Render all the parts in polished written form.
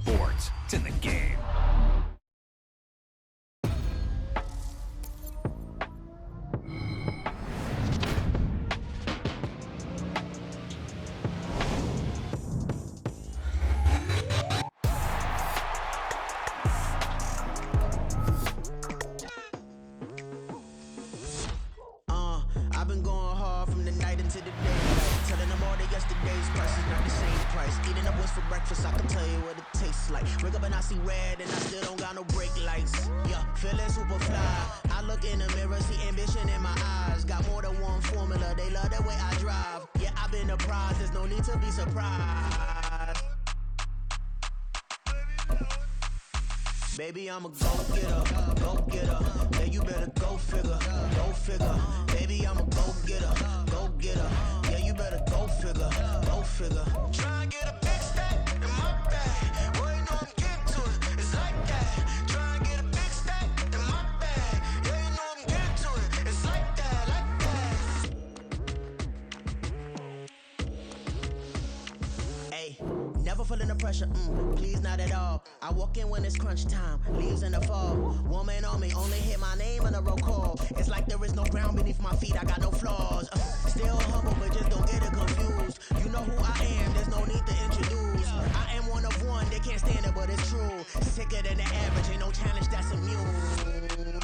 sports. It's in the game. I've been going hard from the night into the day. Telling them all that yesterday's price is not the same price. Eating up what's for breakfast, I can tell you what it tastes like. Wake up and I see red and I still don't got no brake lights. Yeah, feeling super fly. I look in the mirror, see ambition in my eyes. Got more than one formula, they love the way I drive. Yeah, I've been a prize, there's no need to be surprised. Baby, I'm a go-getter, go-getter. Yeah, you better go figure, go figure. Baby, I'm a go-getter, go-getter. Yeah, you better go figure, go figure. Try and get a big stack in my bag. Well, you know I'm getting to it, it's like that. Try and get a big stack in my bag. Yeah, you know I'm getting to it, it's like that, like that. Hey, never feeling the pressure, please not at all. I walk in when it's crunch time, leaves in the fall. Woman on me, only hit my name in a roll call. It's like there is no ground beneath my feet, I got no flaws. Still humble, but just don't get it confused. You know who I am, there's no need to introduce. I am one of one, they can't stand it, but it's true. Sicker than the average, ain't no challenge that's immune.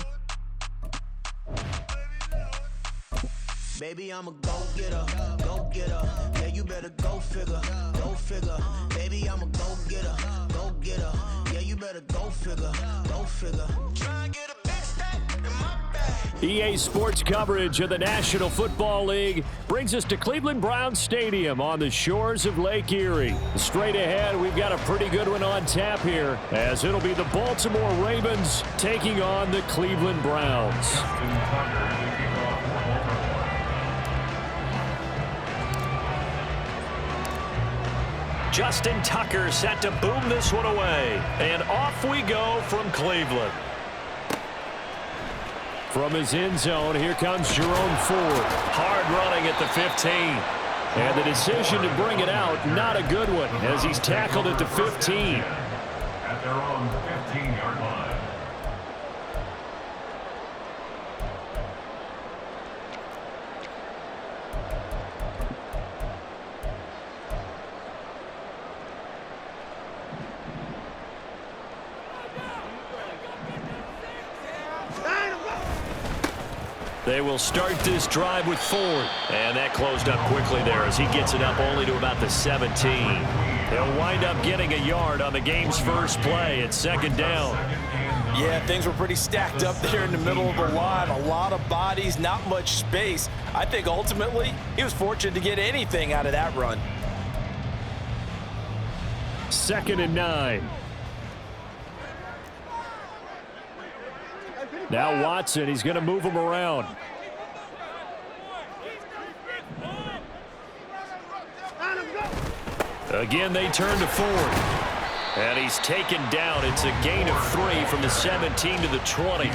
Baby, I'm a go-getter, go-getter. Yeah, you better go figure, go figure. Baby, I'm a go-getter, go-getter. Yeah, you better go figure, go figure. Try and get a big stack in my bag. EA Sports coverage of the National Football League brings us to Cleveland Browns Stadium on the shores of Lake Erie. Straight ahead, we've got a pretty good one on tap here, as it'll be the Baltimore Ravens taking on the Cleveland Browns. Justin Tucker set to boom this one away. And off we go from Cleveland. From his end zone, here comes Jerome Ford. Hard running at the 15. And the decision to bring it out, not a good one, as he's tackled at the 15. At their own 15-yard line. They will start this drive with Ford. And that closed up quickly there as he gets it up only to about the 17. He'll wind up getting a yard on the game's first play. It's second down. Yeah, things were pretty stacked up there in the middle of the line. A lot of bodies, not much space. I think ultimately he was fortunate to get anything out of that run. 2nd and 9. Now Watson, he's going to move him around. Again, they turn to Ford. And he's taken down. It's a gain of 3 from the 17 to the 20.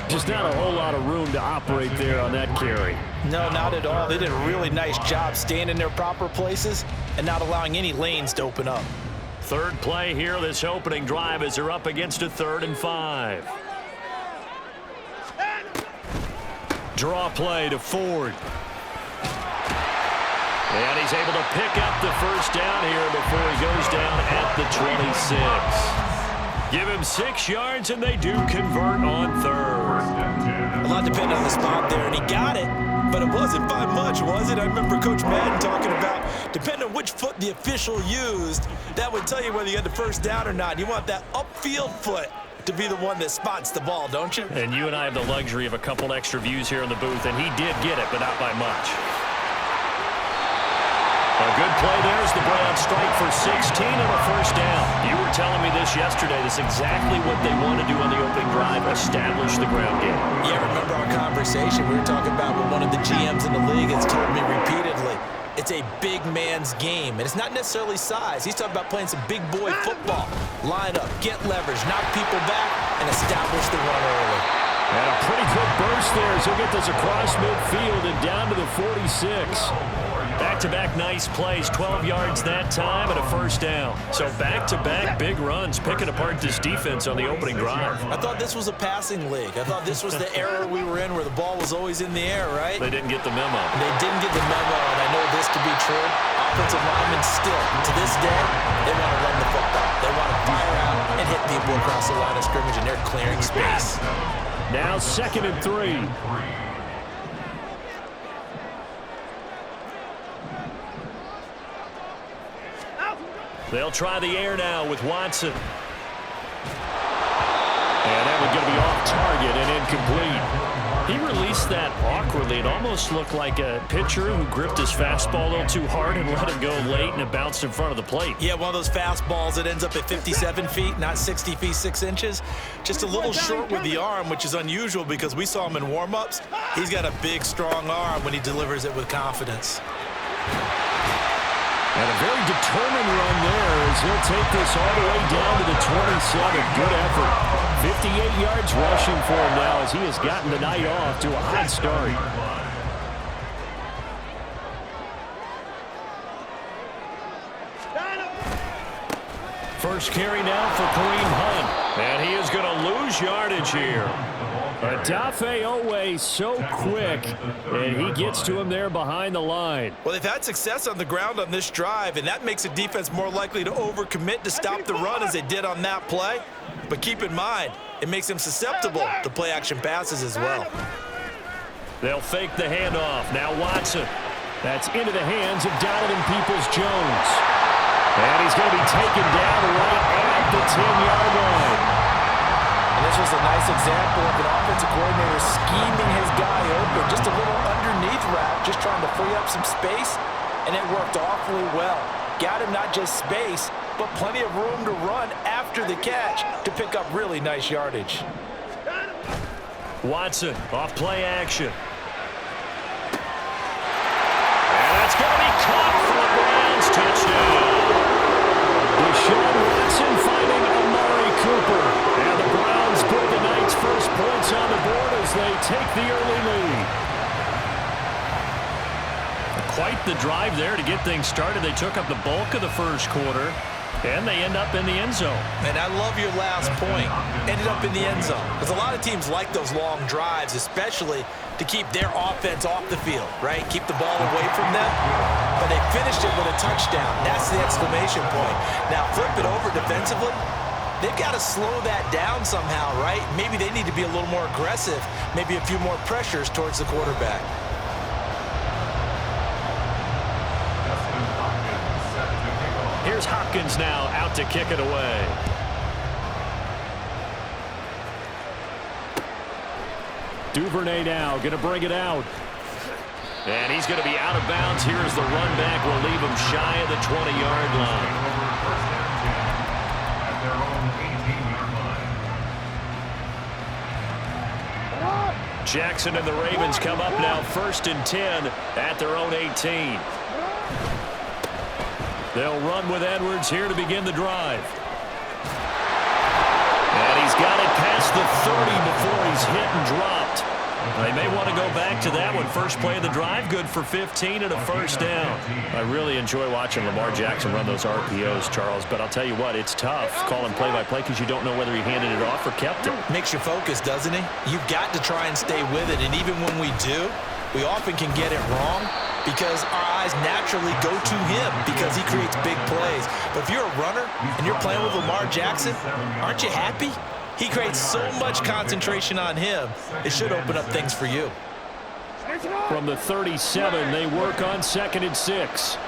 Just not a whole lot of room to operate there on that carry. No, not at all. They did a really nice job staying in their proper places and not allowing any lanes to open up. Third play here, this opening drive, as they're up against a 3rd and 5. Draw play to Ford. And he's able to pick up the first down here before he goes down at the 26. Give him 6 yards, and they do convert on 3rd. A lot depended on the spot there, and he got it, but it wasn't by much, was it? I remember Coach Madden talking about, depending on which foot the official used, that would tell you whether you had the first down or not. You want that upfield foot to be the one that spots the ball, don't you? And you and I have the luxury of a couple extra views here in the booth, and he did get it, but not by much. A good play there as the Browns strike for 16 on a first down. You were telling me this yesterday. This is exactly what they want to do on the opening drive, establish the ground game. Yeah, remember our conversation we were talking about with one of the GMs in the league has told me repeatedly, it's a big man's game, and it's not necessarily size. He's talking about playing some big boy football. Line up, get leverage, knock people back, and establish the run early. And a pretty quick burst there as he'll get this across midfield and down to the 46. Back-to-back nice plays, 12 yards that time and a first down. So back-to-back big runs, picking apart this defense on the opening drive. I thought this was a passing league. I thought this was the era we were in where the ball was always in the air, right? They didn't get the memo. They didn't get the memo, and I know this to be true. Offensive linemen still, to this day, they want to run the football. They want to fire out and hit people across the line of scrimmage, and they're clearing space. Now 2nd and 3. They'll try the air now with Watson. And that one's going to be off target and incomplete. He released that awkwardly. It almost looked like a pitcher who gripped his fastball a little too hard and let it go late, and it bounced in front of the plate. Yeah, one of those fastballs that ends up at 57 feet, not 60 feet 6 inches. Just a little short with the arm, which is unusual because we saw him in warm-ups. He's got a big, strong arm when he delivers it with confidence. And a very determined run there as he'll take this all the way down to the 27. Good effort. 58 yards rushing for him now as he has gotten the night off to a hot start. First carry now for Kareem Hunt. And he is going to lose yardage here. Odafe Owe so quick, and he gets to him there behind the line. Well, they've had success on the ground on this drive, and that makes the defense more likely to overcommit to stop the run as they did on that play. But keep in mind, it makes them susceptible to play-action passes as well. They'll fake the handoff. Now Watson. That's into the hands of Donovan Peoples-Jones. And he's going to be taken down right at the 10-yard line. And this was a nice example of an offensive coordinator scheming his guy open. Just a little underneath route, just trying to free up some space, and it worked awfully well. Got him not just space, but plenty of room to run after the catch to pick up really nice yardage. Watson off play action. And that's going to be caught for the Browns. Touchdown. Deshaun Watson finding Amari Cooper. And the Browns put the night's first points on the board as they take the early lead. Quite the drive there to get things started. They took up the bulk of the first quarter, and they end up in the end zone. And I love your last point. Ended up in the end zone. Because a lot of teams like those long drives, especially to keep their offense off the field, right? Keep the ball away from them. But they finished it with a touchdown. That's the exclamation point. Now flip it over defensively. They've got to slow that down somehow, right? Maybe they need to be a little more aggressive. Maybe a few more pressures towards the quarterback. Here's Hopkins now out to kick it away. Duvernay now going to bring it out. And he's going to be out of bounds. Here's the run back. Will leave him shy of the 20-yard line. Jackson and the Ravens come up now 1st and 10 at their own 18. They'll run with Edwards here to begin the drive. And he's got it past the 30 before he's hit and dropped. They may want to go back to that one. First play of the drive, good for 15 and a first down. I really enjoy watching Lamar Jackson run those RPOs, Charles, but I'll tell you what, it's tough calling play-by-play because you don't know whether he handed it off or kept it. Makes you focus, doesn't he? You've got to try and stay with it, and even when we do, we often can get it wrong because our eyes naturally go to him because he creates big plays. But if you're a runner and you're playing with Lamar Jackson, aren't you happy? He creates so much concentration on him, it should open up things for you. From the 37, they work on 2nd and 6.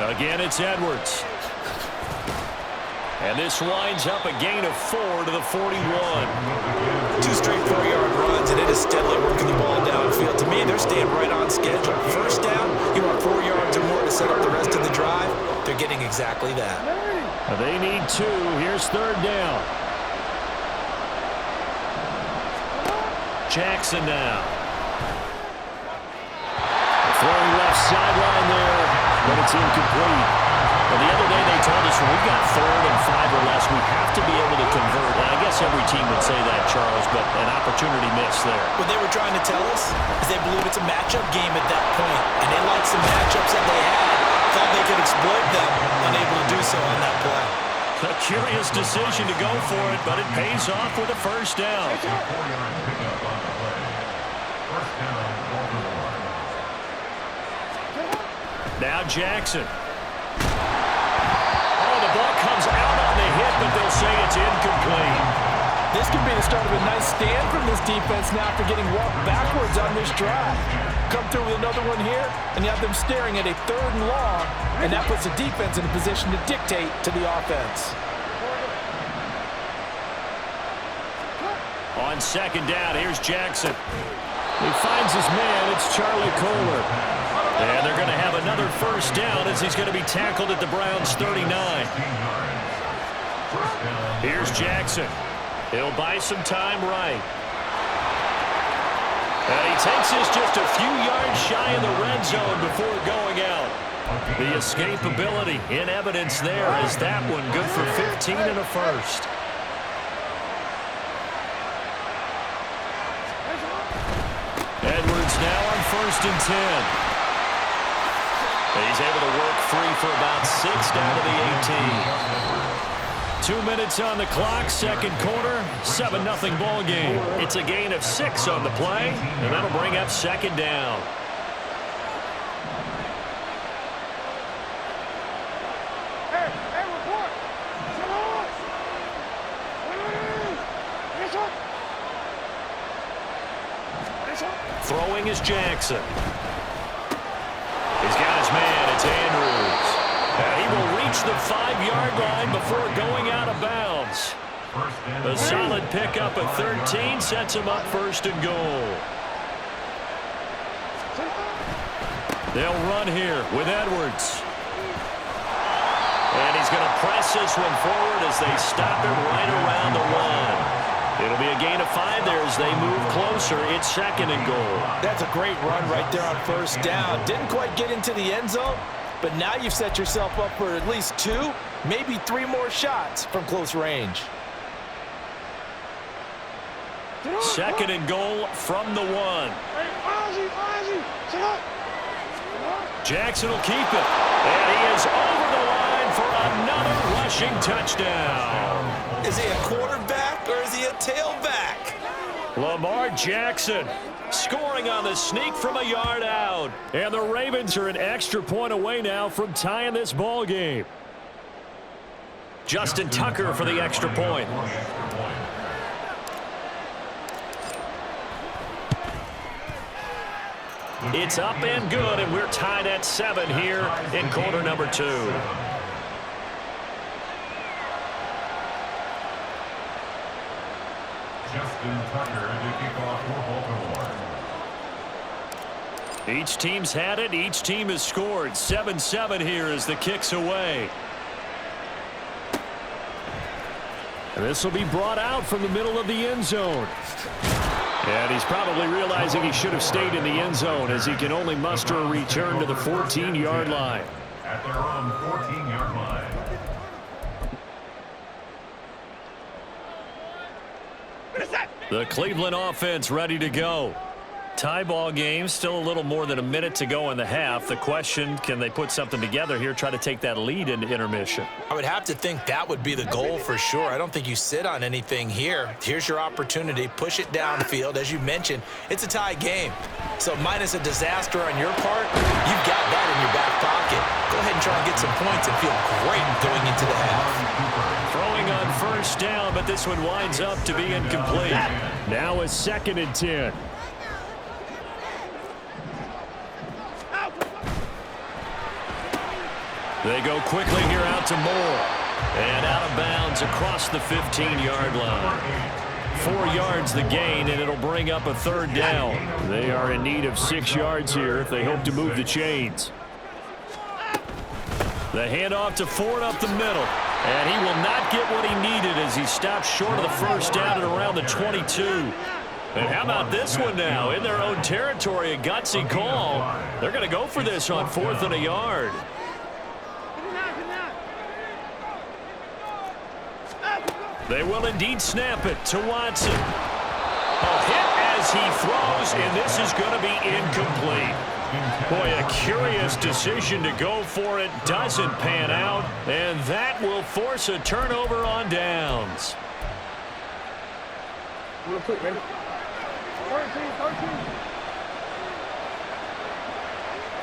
Again, it's Edwards. And this winds up a gain of 4 to the 41. 2 straight 4-yard runs, and it is steadily working the ball downfield. To me, they're staying right on schedule. First down, you want 4 yards or more to set up the rest of the drive. They're getting exactly that. They need 2. Here's 3rd down. Jackson now. Throwing left sideline there, but it's incomplete. Well, the other day they told us when we've got 3rd and 5 or less, we have to be able to convert. And I guess every team would say that, Charles, but an opportunity missed there. What they were trying to tell us is they believe it's a matchup game at that point, and they like some matchups that they had. Thought they could exploit them, unable to do so on that play. A curious decision to go for it, but it pays off with a first down. 4-yard pickup on the play. First down, Baltimore. Now Jackson. Oh, the ball comes out on the hit, but they'll say it's incomplete. This could be the start of a nice stand from this defense now after getting walked backwards on this drive. Come through with another one here, and you have them staring at a 3rd and long, and that puts the defense in a position to dictate to the offense. On 2nd down, here's Jackson. He finds his man. It's Charlie Kohler. And they're going to have another first down as he's going to be tackled at the Browns' 39. Here's Jackson. He'll buy some time right. And he takes this just a few yards shy of the red zone before going out. The escapability in evidence there is that one good for 15 and a first. Edwards now on 1st and 10. He's able to work free for about 6 down to the 18. 2 minutes on the clock, 2nd quarter, 7-0 ball game. It's a gain of 6 on the play, and that'll bring up 2nd down. Throwing is Jackson. He's got his man. It's Andrews. And he will reach the 5-yard line before going out of bounds. A solid pickup at 13 sets him up 1st and goal. They'll run here with Edwards. And he's going to press this one forward as they stop him right around the 1. It'll be a gain of 5 there as they move closer. It's 2nd and goal. That's a great run right there on 1st down. Didn't quite get into the end zone, but now you've set yourself up for at least 2, maybe 3 more shots from close range. 2nd and goal from the 1. Jackson will keep it. And he is over the line for another rushing touchdown. Is he a quarterback or is he a tailback? Lamar Jackson scoring on the sneak from a yard out. And the Ravens are an extra point away now from tying this ball game. Justin Tucker for the extra point. It's up and good, and we're tied at 7 here in quarter number 2. Justin Tucker to kick off for Baltimore. Each team's had it. Each team has scored. 7-7 here as the kick's away. And this will be brought out from the middle of the end zone. And he's probably realizing he should have stayed in the end zone as he can only muster a return to the 14-yard line. At their own 14-yard line. The Cleveland offense ready to go. Tie ball game, still a little more than a minute to go in the half. The question, can they put something together here, try to take that lead into intermission? I would have to think that would be the goal for sure. I don't think you sit on anything here. Here's your opportunity. Push it downfield. As you mentioned, it's a tie game. So minus a disaster on your part, you've got that in your back pocket. Go ahead and try and get some points and feel great going into the half. Throwing on 1st down, but this one winds up to be incomplete. Now a 2nd and 10. They go quickly here out to Moore. And out of bounds across the 15-yard line. 4 yards the gain, and it'll bring up a 3rd down. They are in need of 6 yards here if they hope to move the chains. The handoff to Ford up the middle. And he will not get what he needed as he stops short of the 1st down at around the 22. And how about this one now? In their own territory, a gutsy call. They're going to go for this on 4th and a yard. They will indeed snap it to Watson. A hit as he throws, and this is going to be incomplete. Boy, a curious decision to go for it. Doesn't pan out, and that will force a turnover on downs. Real quick, ready? 13.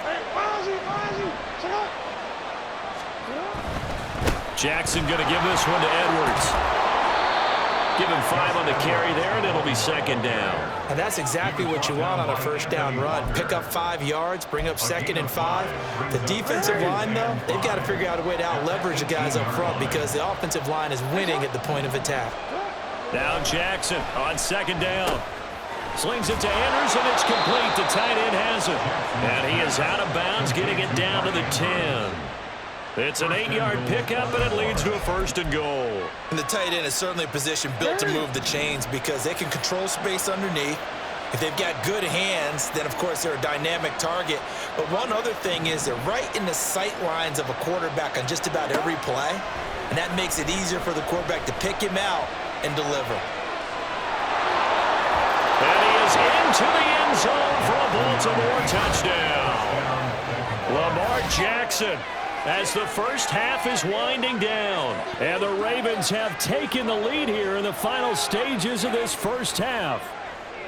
Hey, Ozzy, check out. Jackson going to give this one to Edwards. Give him 5 on the carry there, and it'll be second down. And that's exactly what you want on a first down run. Pick up 5 yards, bring up 2nd and 5. The defensive line, though, they've got to figure out a way to out-leverage the guys up front because the offensive line is winning at the point of attack. Now Jackson on second down. Slings it to Anderson. It's complete. The tight end has it. And he is out of bounds, getting it down to the 10. It's an 8-yard pickup, and it leads to a 1st and goal. And the tight end is certainly a position built to move the chains because they can control space underneath. If they've got good hands, then, of course, they're a dynamic target. But one other thing is they're right in the sight lines of a quarterback on just about every play, and that makes it easier for the quarterback to pick him out and deliver. And he is into the end zone for a Baltimore touchdown. Lamar Jackson, as the first half is winding down. And the Ravens have taken the lead here in the final stages of this first half.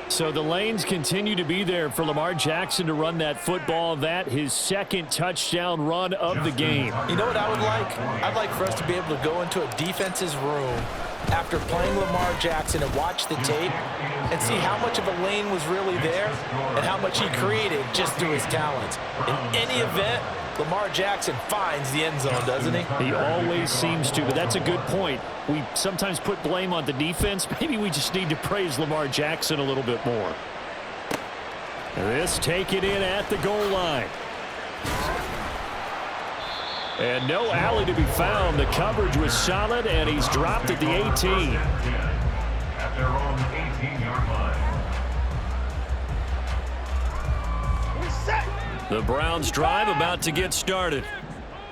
So the lanes continue to be there for Lamar Jackson to run that football. That his 2nd touchdown run of the game. You know what I would like? I'd like for us to be able to go into a defense's room after playing Lamar Jackson and watch the tape and see how much of a lane was really there and how much he created just through his talent. In any event, Lamar Jackson finds the end zone, doesn't he? He always seems to, but that's a good point. We sometimes put blame on the defense. Maybe we just need to praise Lamar Jackson a little bit more. This taken in at the goal line. And no alley to be found. The coverage was solid, and he's dropped at the 18. At their own 18-yard line. The Browns drive about to get started.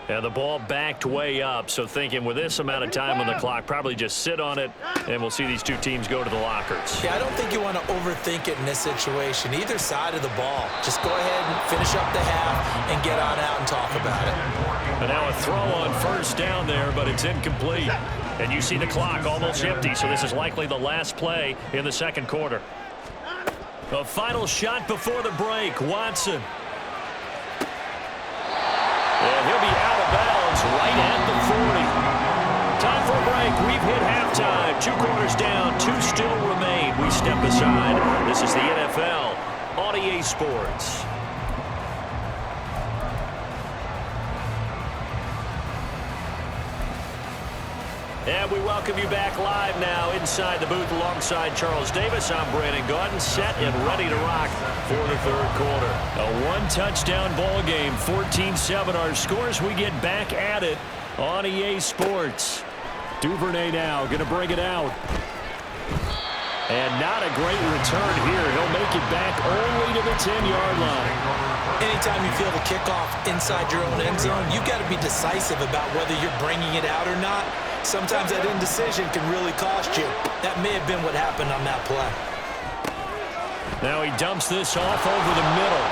And the ball backed way up, so thinking with this amount of time on the clock, probably just sit on it, and we'll see these two teams go to the lockers. Yeah, I don't think you want to overthink it in this situation. Either side of the ball. Just go ahead and finish up the half and get on out and talk about it. And now a throw on first down there, but it's incomplete. And you see the clock almost empty, so this is likely the last play in the second quarter. A final shot before the break. Watson. And he'll be out of bounds right at the 40. Time for a break. We've hit halftime. 2 quarters down. 2 still remain. We step aside. This is the NFL on EA Sports. And we welcome you back live now inside the booth alongside Charles Davis. I'm Brandon Gaudin, set and ready to rock for the third quarter. A 1-touchdown ball game, 14-7 our scores. We get back at it on EA Sports. Duvernay now going to bring it out. And not a great return here. He'll make it back only to the 10-yard line. Anytime you feel the kickoff inside your own end zone, you've got to be decisive about whether you're bringing it out or not. Sometimes that indecision can really cost you. That may have been what happened on that play. Now he dumps this off over the middle.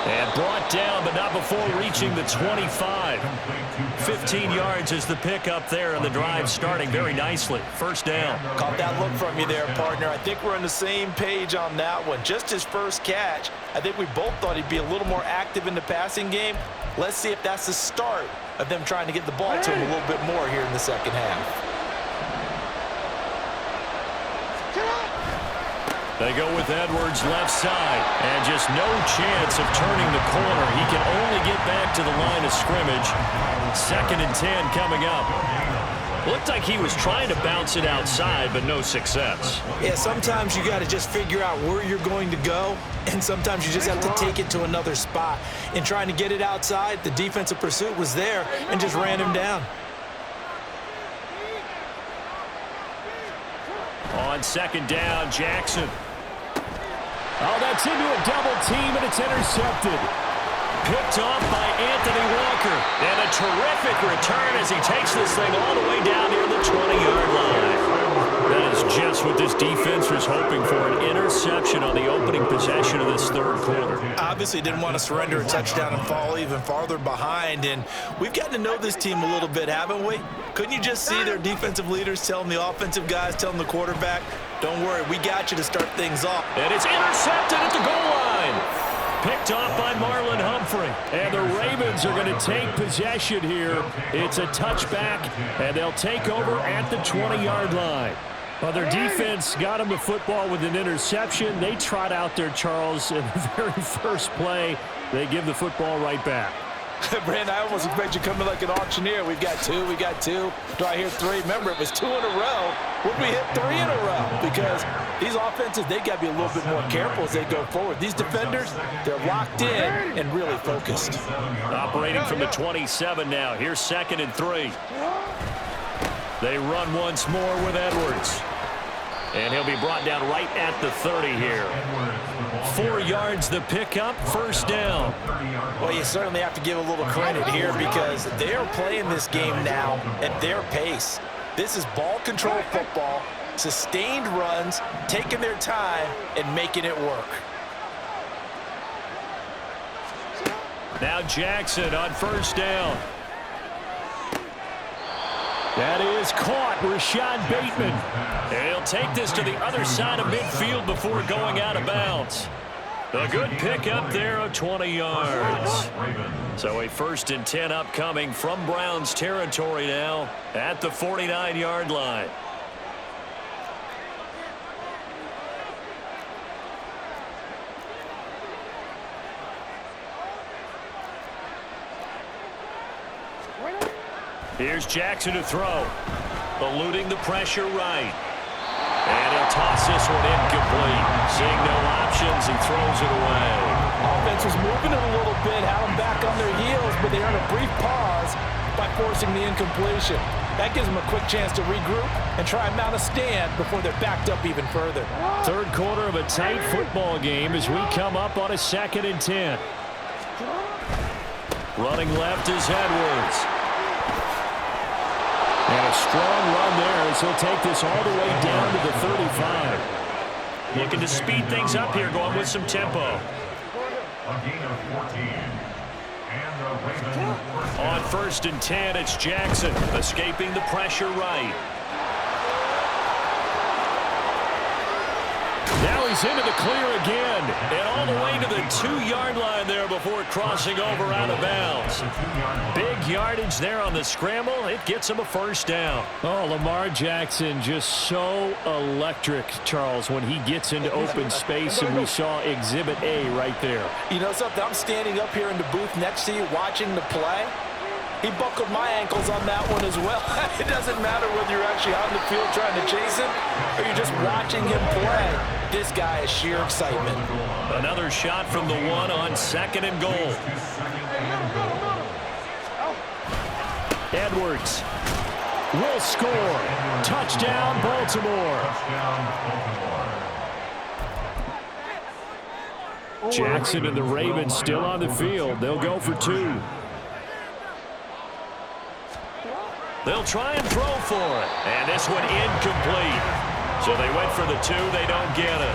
And brought down, but not before reaching the 25. 15 yards is the pickup there, and the drive starting very nicely. First down. Caught that look from you there, partner. I think we're on the same page on that one. Just his first catch. I think we both thought he'd be a little more active in the passing game. Let's see if that's the start of them trying to get the ball to him a little bit more here in the second half. They go with Edwards left side, and just no chance of turning the corner. He can only get back to the line of scrimmage. 2nd and 10 coming up. Looked like he was trying to bounce it outside, but no success. Yeah, sometimes you got to just figure out where you're going to go, and sometimes you just have to take it to another spot. In trying to get it outside, the defensive pursuit was there and just ran him down. On second down, Jackson. Oh, that's into a double team, and it's intercepted. Picked off by Anthony Walker. And a terrific return as he takes this thing all the way down near the 20-yard line. That is just what this defense was hoping for, an interception on the opening possession of this third quarter. Obviously didn't want to surrender a touchdown and fall even farther behind, and we've gotten to know this team a little bit, haven't we? Couldn't you just see their defensive leaders telling the offensive guys, telling the quarterback, don't worry, we got you to start things off. And it's intercepted at the goal line. Picked off by Marlon Humphrey. And the Ravens are going to take possession here. It's a touchback, and they'll take over at the 20-yard line. Well, their defense got them the football with an interception. They trot out there, Charles, in the very first play. They give the football right back. Brandon, I almost expect you coming like an auctioneer. We've got two. Do I hear three? Remember, it was 2 in a row. Would we hit 3 in a row? Because these offenses, they got to be a little bit more careful as they go forward. These defenders, they're locked in and really focused. Operating from the 27 now. Here's 2nd and 3. They run once more with Edwards. And he'll be brought down right at the 30 here. 4 yards the pickup, first down. Well, you certainly have to give a little credit here because they are playing this game now at their pace. This is ball control football, sustained runs, taking their time and making it work. Now Jackson on first down. That is caught, Rashad Bateman. And he'll take this to the other side of midfield before going out of bounds. A good pickup there of 20 yards. So a 1st and 10 upcoming from Browns territory now at the 49-yard line. Here's Jackson to throw. Eluding the pressure right. And he'll toss this one incomplete. Seeing no options, he throws it away. Offense was moving it a little bit, had them back on their heels, but they earned a brief pause by forcing the incompletion. That gives them a quick chance to regroup and try and mount a stand before they're backed up even further. Third quarter of a tight football game as we come up on a 2nd and 10. Running left is Edwards. And a strong run there as he'll take this all the way down to the 35. Looking to speed things up here, going with some tempo. A gain of 14. And the Ravens On 1st and 10, it's Jackson escaping the pressure right. Now he's into the clear again. And all the way to the 2-yard line there before crossing over out of bounds. Big yardage there on the scramble. It gets him a first down. Oh, Lamar Jackson just so electric, Charles, when he gets into open space, and we saw Exhibit A right there. You know something? I'm standing up here in the booth next to you watching the play. He buckled my ankles on that one as well. It doesn't matter whether you're actually on the field trying to chase him or you're just watching him play. This guy is sheer excitement. Another shot from the 1 on 2nd and goal. Edwards will score. Touchdown, Baltimore. Jackson and the Ravens still on the field. They'll go for 2. They'll try and throw for it. And this one incomplete. So they went for the 2. They don't get it.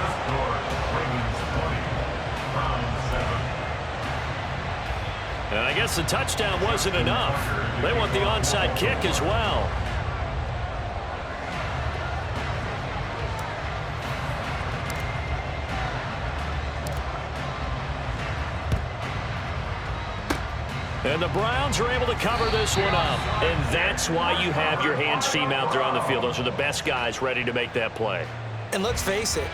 And I guess the touchdown wasn't enough. They want the onside kick as well. And the Browns are able to cover this one up. And that's why you have your hands team out there on the field. Those are the best guys ready to make that play. And let's face it,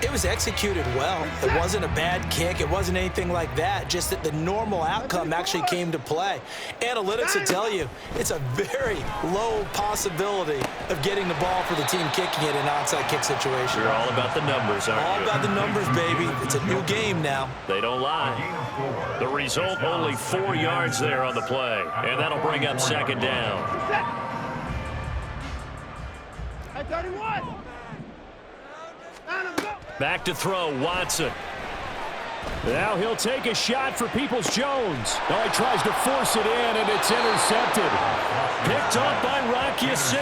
it was executed well. It wasn't a bad kick. It wasn't anything like that. Just that the normal outcome actually came to play. Analytics will tell you it's a very low possibility of getting the ball for the team kicking it in an onside kick situation. You're all about the numbers, aren't you? All about the numbers, baby. It's a new game now. They don't lie. The result, only 4 yards there on the play. And that'll bring up 2nd down. At 31. Back to throw, Watson. Now he'll take a shot for Peoples-Jones. Now he tries to force it in, and it's intercepted. Picked off by Rocky Sin.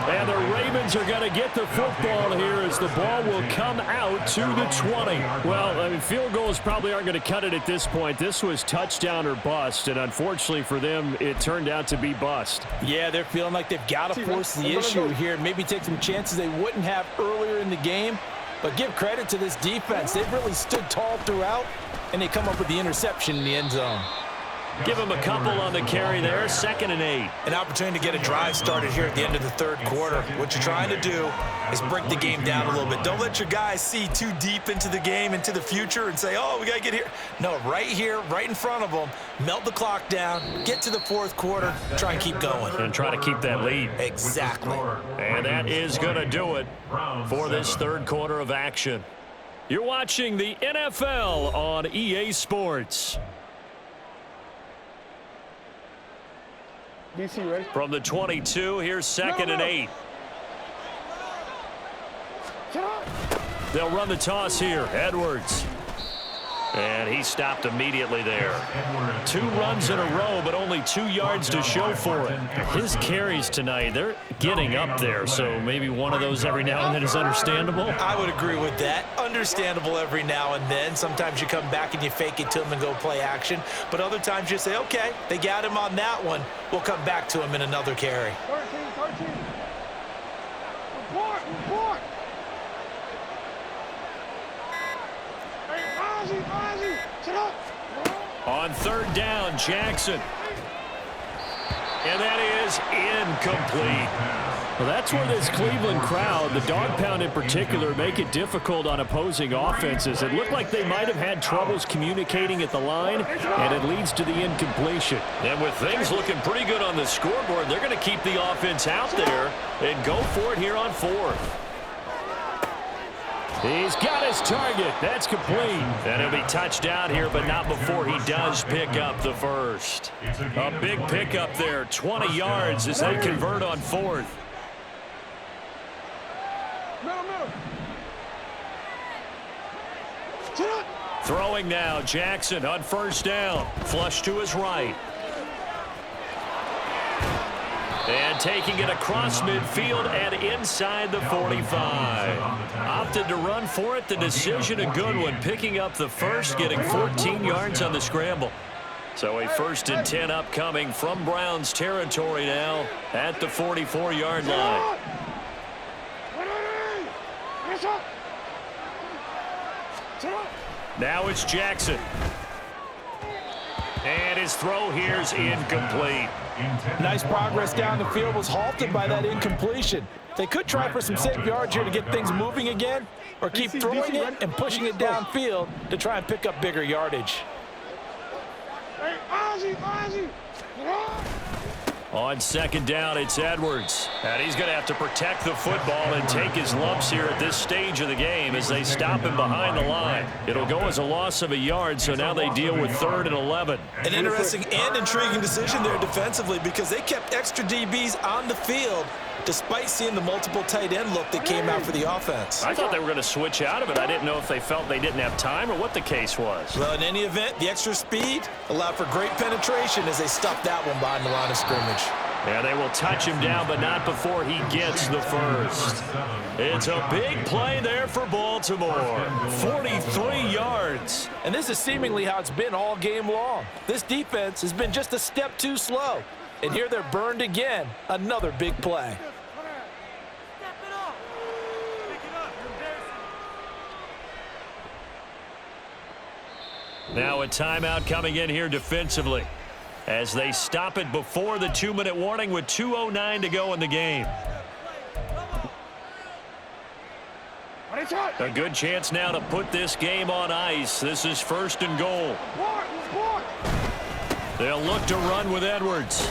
And the Ravens are going to get the football here as the ball will come out to the 20. Well, I mean, field goals probably aren't going to cut it at this point. This was touchdown or bust, and unfortunately for them, it turned out to be bust. Yeah, they're feeling like they've got to force the issue here, maybe take some chances they wouldn't have earlier in the game. But give credit to this defense. They've really stood tall throughout, and they come up with the interception in the end zone. Give him a couple on the carry there, 2nd and 8. An opportunity to get a drive started here at the end of the third quarter. What you're trying to do is break the game down a little bit. Don't let your guys see too deep into the game, into the future, and say, oh, we got to get here. No, right here, right in front of them, melt the clock down, get to the fourth quarter, try and keep going. And try to keep that lead. Exactly. And that is going to do it for this third quarter of action. You're watching the NFL on EA Sports. DC, ready? From the 22, here's 2nd and 8. They'll run the toss here. Edwards. And he stopped immediately there. 2 runs in a row, but only 2 yards to show for it. His carries tonight, they're getting up there, so maybe one of those every now and then is understandable. I would agree with that. Understandable every now and then. Sometimes you come back and you fake it to them and go play action. But other times you say, okay, they got him on that one. We'll come back to him in another carry. 13. Report. Ozzy, sit up. On 3rd down, Jackson. And that is incomplete. Well, that's where this Cleveland crowd, the dog pound in particular, make it difficult on opposing offenses. It looked like they might have had troubles communicating at the line, and it leads to the incompletion. And with things looking pretty good on the scoreboard, they're going to keep the offense out there and go for it here on 4th. He's got his target. That's complete. And he'll be touched down here, but not before he does pick up the first. A big pickup there, 20 yards as they convert on 4th. Middle. Sit up. Throwing now, Jackson on 1st down. Flush to his right. And taking it across midfield and inside the 45. Opted to run for it. The decision a good one. Picking up the first, getting 14 yards on the scramble. So a 1st and 10 upcoming from Browns territory now at the 44-yard line. Now it's Jackson. And his throw here's incomplete. Nice progress down the field, was halted by that incompletion. They could try for some safe yards here to get things moving again, or keep throwing it and pushing it downfield to try and pick up bigger yardage. Hey, Ozzy. On 2nd down, it's Edwards. And he's going to have to protect the football and take his lumps here at this stage of the game as they stop him behind the line. It'll go as a loss of a yard, so now they deal with 3rd and 11. An interesting and intriguing decision there defensively because they kept extra DBs on the field despite seeing the multiple tight end look that came out for the offense. I thought they were going to switch out of it. I didn't know if they felt they didn't have time or what the case was. Well, in any event, the extra speed allowed for great penetration as they stuffed that one behind the line of scrimmage. Yeah, they will touch him down, but not before he gets the first. It's a big play there for Baltimore. 43 yards. And this is seemingly how it's been all game long. This defense has been just a step too slow. And here they're burned again. Another big play. Now a timeout coming in here defensively as they stop it before the 2-minute warning with 2:09 to go in the game. A good chance now to put this game on ice. This is 1st and goal. They'll look to run with Edwards.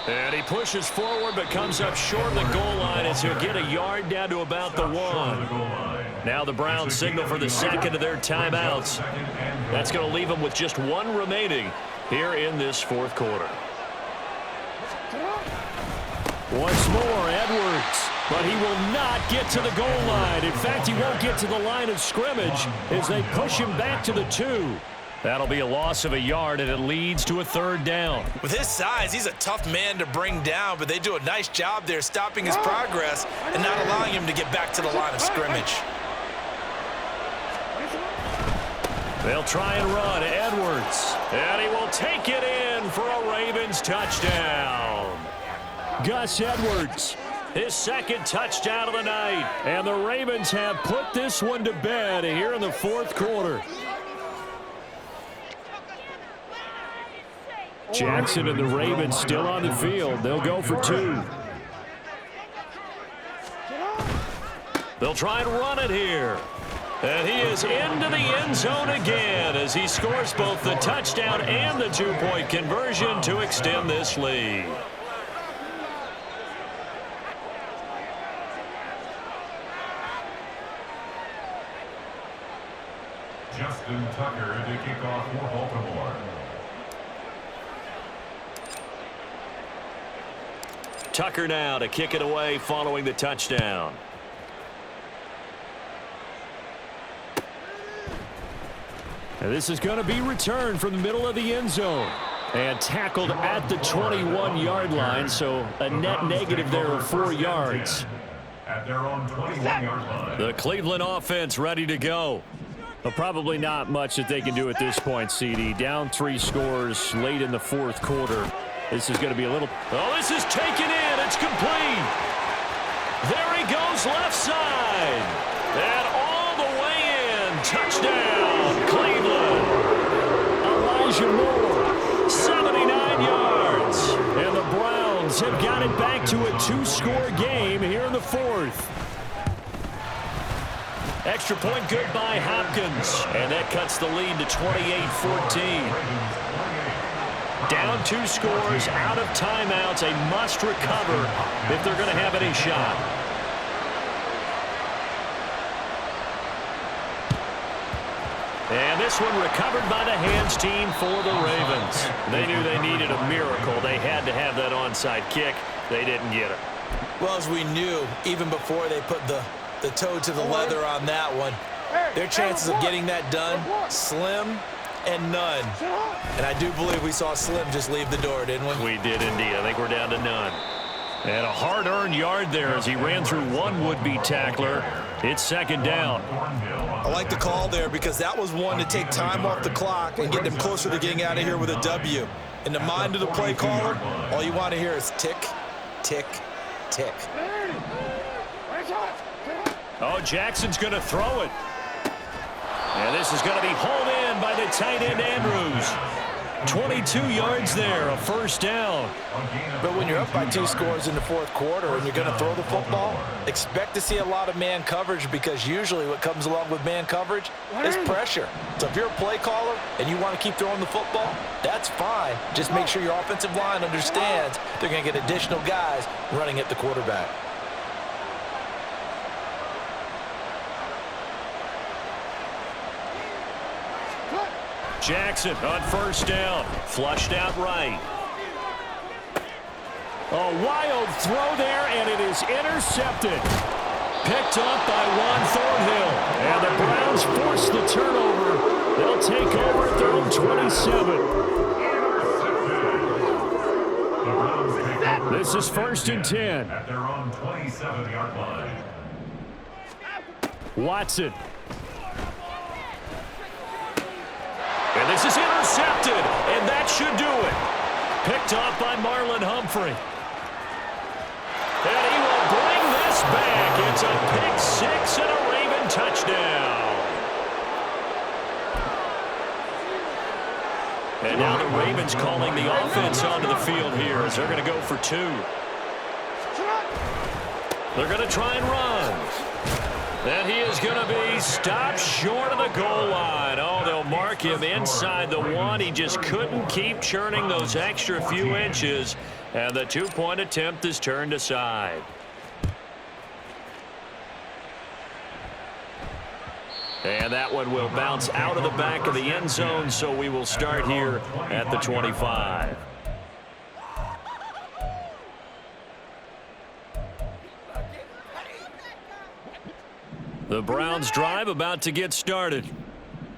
And he pushes forward but comes up short of the goal line as he'll get a yard down to about the 1. Now the Browns signal for the second of their timeouts. That's going to leave them with just 1 remaining here in this 4th quarter. Once more, Edwards. But he will not get to the goal line. In fact, he won't get to the line of scrimmage as they push him back to the 2. That'll be a loss of a yard, and it leads to a 3rd down. With his size, he's a tough man to bring down, but they do a nice job there stopping his progress and not allowing him to get back to the line of scrimmage. They'll try and run. Edwards. And he will take it in for a Ravens touchdown. Gus Edwards, his 2nd touchdown of the night. And the Ravens have put this one to bed here in the 4th quarter. Jackson and the Ravens still on the field. They'll go for 2. They'll try and run it here. And he is into the end zone again as he scores both the touchdown and the 2-point conversion to extend this lead. Justin Tucker to kick off for Baltimore. Tucker now to kick it away following the touchdown. And this is going to be returned from the middle of the end zone. And tackled at the 21-yard line, so a net negative there of 4 yards. At their own 21-yard line. The Cleveland offense ready to go. But probably not much that they can do at this point, CD. Down 3 scores late in the 4th quarter. This is going to be a little... Oh, this is taken in. It's complete. There he goes left side. And all the way in. Touchdown, Cleveland. Elijah Moore, 79 yards. And the Browns have got it back to a 2-score game here in the 4th. Extra point good by Hopkins. And that cuts the lead to 28-14. Down 2 scores, out of timeouts, a must recover if they're going to have any shot. And this one recovered by the hands team for the Ravens. They knew they needed a miracle. They had to have that onside kick. They didn't get it. Well, as we knew, even before they put the toe to the leather on that one, their chances of getting that done, slim and none. And I do believe we saw Slim just leave the door, didn't we? We did indeed. I think we're down to none. And a hard-earned yard there as he ran through one would-be tackler. It's 2nd down. I like the call there because that was one to take time off the clock and get them closer to getting out of here with a W. In the mind of the play caller, all you want to hear is tick, tick, tick. Oh, Jackson's going to throw it. And this is going to be hauled in by the tight end, Andrews. 22 yards there, a 1st down. But when you're up by 2 scores in the 4th quarter and you're going to throw the football, expect to see a lot of man coverage because usually what comes along with man coverage is pressure. So if you're a play caller and you want to keep throwing the football, that's fine. Just make sure your offensive line understands they're going to get additional guys running at the quarterback. Jackson on 1st down, flushed out right. A wild throw there, and it is intercepted. Picked up by Juan Thornhill, and the Browns force the turnover. They'll take over at their own 27. This is 1st and 10. At their own 27-yard line. Watson. And this is intercepted, and that should do it. Picked off by Marlon Humphrey. And he will bring this back. It's a pick 6 and a Raven touchdown. And now the Ravens calling the offense onto the field here as they're going to go for 2. They're going to try and run. And he is going to be stopped short of the goal line. Oh, they'll mark him inside the 1. He just couldn't keep churning those extra few inches. And the 2-point attempt is turned aside. And that one will bounce out of the back of the end zone, so we will start here at the 25. The Browns drive about to get started.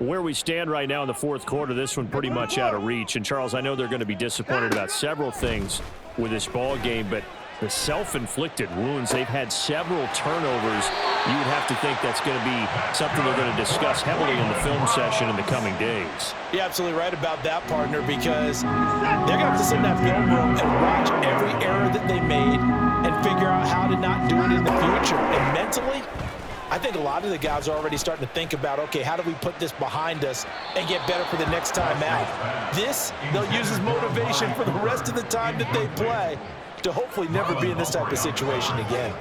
Where we stand right now in the fourth quarter, this one pretty much out of reach. And, Charles, I know they're going to be disappointed about several things with this ball game, but the self-inflicted wounds, they've had several turnovers. You would have to think that's going to be something they're going to discuss heavily in the film session in the coming days. You're absolutely right about that, partner, because they're going to have to sit in that film room and watch every error that they made and figure out how to not do it in the future. And mentally, I think a lot of the guys are already starting to think about, okay, how do we put this behind us and get better for the next time out? This, they'll use as motivation for the rest of the time that they play to hopefully never be in this type of situation again.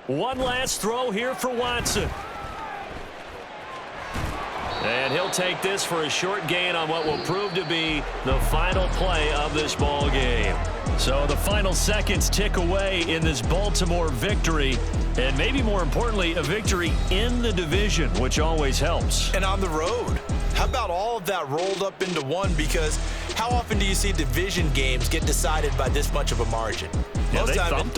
One last throw here for Watson. And he'll take this for a short gain on what will prove to be the final play of this ball game. So the final seconds tick away in this Baltimore victory, and maybe more importantly, a victory in the division, which always helps. And on the road. How about all of that rolled up into one? Because how often do you see division games get decided by this much of a margin? Yeah, Most they times thumped them.